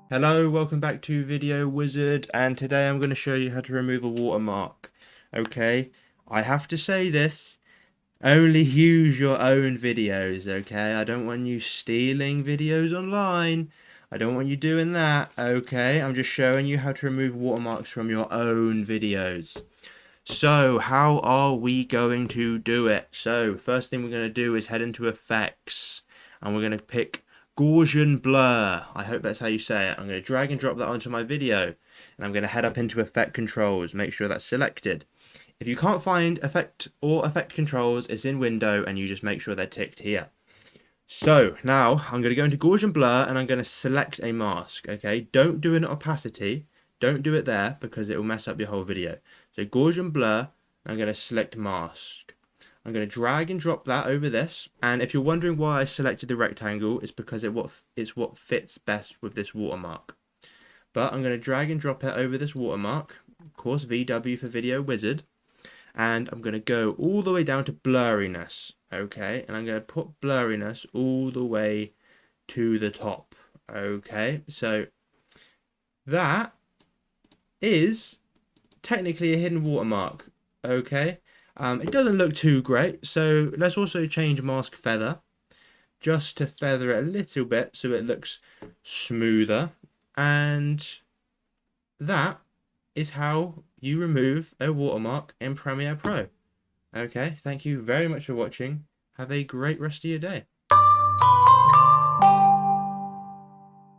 Hello, welcome back to Video Wizard, and today I'm going to show you how to remove a watermark. Okay, I have to say this, only use your own videos, okay? I don't want you stealing videos online. I don't want you doing that, okay? I'm just showing you how to remove watermarks from your own videos. So, how are we going to do it? So, first thing we're going to do is head into effects, and we're going to pick Gaussian blur. I hope that's how you say it. I'm going to drag and drop that onto my video, and I'm going to head up into effect controls, make sure that's selected. If you can't find effect or effect controls, it's in window, and you just make sure they're ticked here. So now I'm going to go into Gaussian blur and I'm going to select a mask. Okay, don't do an opacity, don't do it there because it will mess up your whole video. So Gaussian blur, I'm going to select mask. I'm going to drag and drop that over this, and if you're wondering why I selected the rectangle, it's because it's what fits best with this watermark. But I'm going to drag and drop it over this watermark, of course VW for Video Wizard, and I'm going to go all the way down to blurriness. Okay, and I'm going to put blurriness all the way to the top. Okay, so that is technically a hidden watermark. Okay, it doesn't look too great, so let's also change mask feather just to feather it a little bit so it looks smoother. And that is how you remove a watermark in Premiere Pro. Okay, thank you very much for watching. Have a great rest of your day.